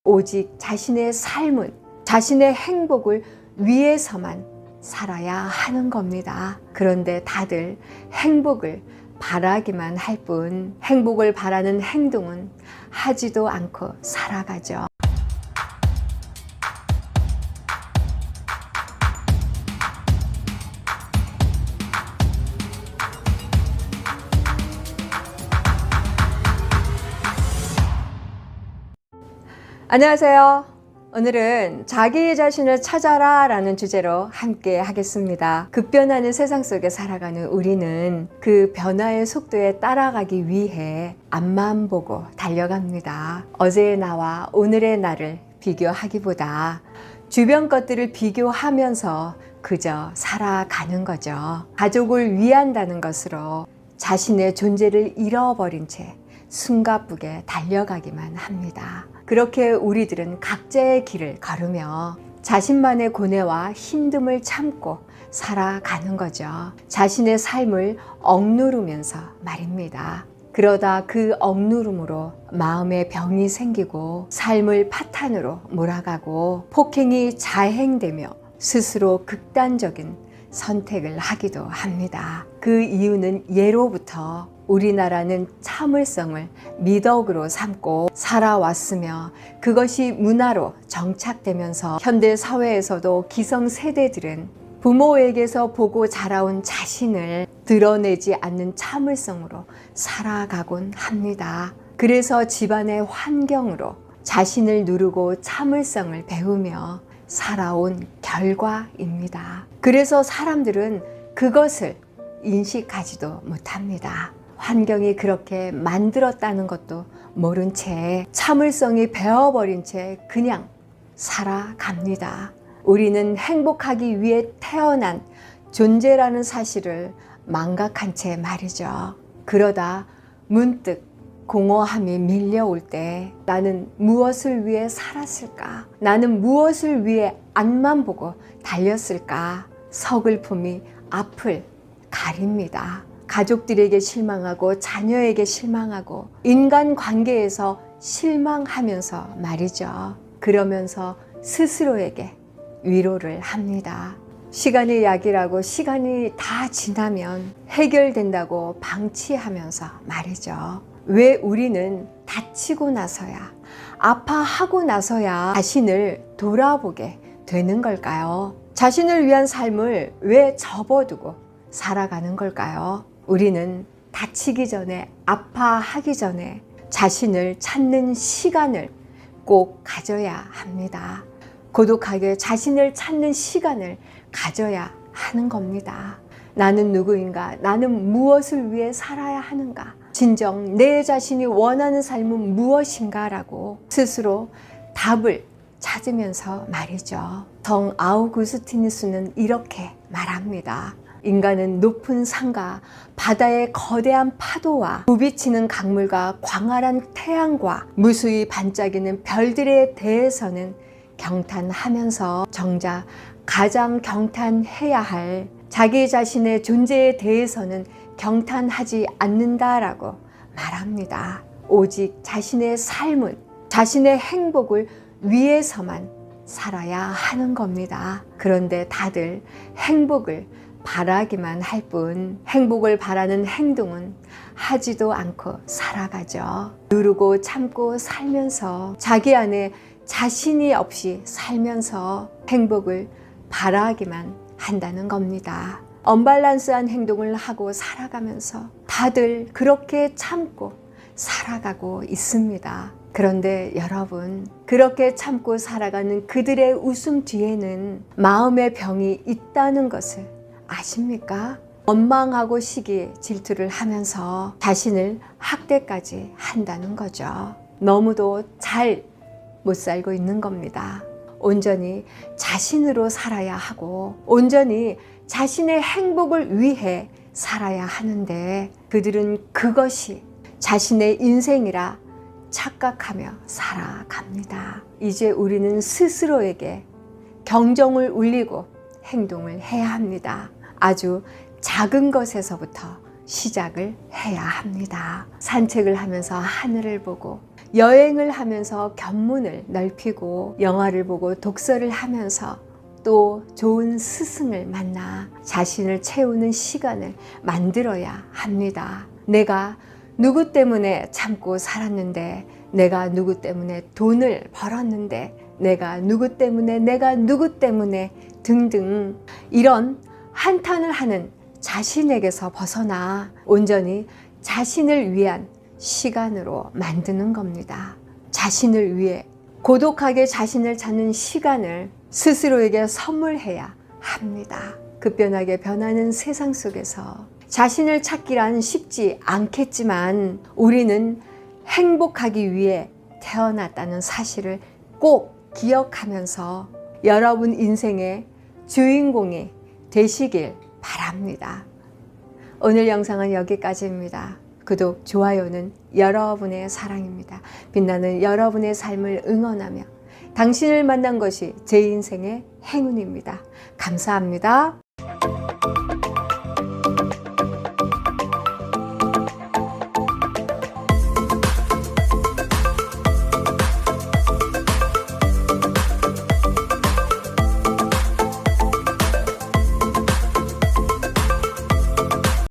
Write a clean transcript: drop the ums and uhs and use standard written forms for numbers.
오직 자신의 삶은, 자신의 행복을 위해서만 살아야 하는 겁니다. 그런데 다들 행복을 바라기만 할 뿐 행복을 바라는 행동은 하지도 않고 살아가죠. 안녕하세요. 오늘은 자기 자신을 찾아라 라는 주제로 함께 하겠습니다. 급변하는 세상 속에 살아가는 우리는 그 변화의 속도에 따라가기 위해 앞만 보고 달려갑니다. 어제의 나와 오늘의 나를 비교하기보다 주변 것들을 비교하면서 그저 살아가는 거죠. 가족을 위한다는 것으로 자신의 존재를 잃어버린 채 숨가쁘게 달려가기만 합니다. 그렇게 우리들은 각자의 길을 걸으며 자신만의 고뇌와 힘듦을 참고 살아가는 거죠. 자신의 삶을 억누르면서 말입니다. 그러다 그 억누름으로 마음의 병이 생기고 삶을 파탄으로 몰아가고 폭행이 자행되며 스스로 극단적인 선택을 하기도 합니다. 그 이유는 예로부터 우리나라는 참을성을 미덕으로 삼고 살아왔으며 그것이 문화로 정착되면서 현대 사회에서도 기성세대들은 부모에게서 보고 자라온 자신을 드러내지 않는 참을성으로 살아가곤 합니다. 그래서 집안의 환경으로 자신을 누르고 참을성을 배우며 살아온 결과입니다. 그래서 사람들은 그것을 인식하지도 못합니다. 환경이 그렇게 만들었다는 것도 모른 채 참을성이 배어버린 채 그냥 살아갑니다. 우리는 행복하기 위해 태어난 존재라는 사실을 망각한 채 말이죠. 그러다 문득 공허함이 밀려올 때 나는 무엇을 위해 살았을까? 나는 무엇을 위해 앞만 보고 달렸을까? 서글픔이 앞을 가립니다. 가족들에게 실망하고 자녀에게 실망하고 인간관계에서 실망하면서 말이죠. 그러면서 스스로에게 위로를 합니다. 시간이 약이라고 시간이 다 지나면 해결된다고 방치하면서 말이죠. 왜 우리는 다치고 나서야, 아파하고 나서야 자신을 돌아보게 되는 걸까요? 자신을 위한 삶을 왜 접어두고 살아가는 걸까요? 우리는 다치기 전에, 아파하기 전에 자신을 찾는 시간을 꼭 가져야 합니다. 고독하게 자신을 찾는 시간을 가져야 하는 겁니다. 나는 누구인가? 나는 무엇을 위해 살아야 하는가? 진정 내 자신이 원하는 삶은 무엇인가? 라고 스스로 답을 찾으면서 말이죠. 성 아우구스티누스는 이렇게 말합니다. 인간은 높은 산과 바다의 거대한 파도와 부비치는 강물과 광활한 태양과 무수히 반짝이는 별들에 대해서는 경탄하면서 정작 가장 경탄해야 할 자기 자신의 존재에 대해서는 경탄하지 않는다라고 말합니다. 오직 자신의 삶은, 자신의 행복을 위해서만 살아야 하는 겁니다. 그런데 다들 행복을 바라기만 할 뿐 행복을 바라는 행동은 하지도 않고 살아가죠. 누르고 참고 살면서 자기 안에 자신이 없이 살면서 행복을 바라기만 한다는 겁니다. 언밸런스한 행동을 하고 살아가면서 다들 그렇게 참고 살아가고 있습니다. 그런데 여러분, 그렇게 참고 살아가는 그들의 웃음 뒤에는 마음의 병이 있다는 것을 아십니까? 원망하고 시기, 질투를 하면서 자신을 학대까지 한다는 거죠. 너무도 잘 못 살고 있는 겁니다. 온전히 자신으로 살아야 하고 온전히 자신의 행복을 위해 살아야 하는데 그들은 그것이 자신의 인생이라 착각하며 살아갑니다. 이제 우리는 스스로에게 경종을 울리고 행동을 해야 합니다. 아주 작은 것에서부터 시작을 해야 합니다. 산책을 하면서 하늘을 보고 여행을 하면서 견문을 넓히고 영화를 보고 독서를 하면서 또 좋은 스승을 만나 자신을 채우는 시간을 만들어야 합니다. 내가 누구 때문에 참고 살았는데, 내가 누구 때문에 돈을 벌었는데, 내가 누구 때문에 등등 이런 한탄을 하는 자신에게서 벗어나 온전히 자신을 위한 시간으로 만드는 겁니다. 자신을 위해 고독하게 자신을 찾는 시간을 스스로에게 선물해야 합니다. 급변하게 변하는 세상 속에서 자신을 찾기란 쉽지 않겠지만 우리는 행복하기 위해 태어났다는 사실을 꼭 기억하면서 여러분 인생의 주인공이 되시길 바랍니다. 오늘 영상은 여기까지입니다. 구독, 좋아요는 여러분의 사랑입니다. 빛나는 여러분의 삶을 응원하며 당신을 만난 것이 제 인생의 행운입니다. 감사합니다.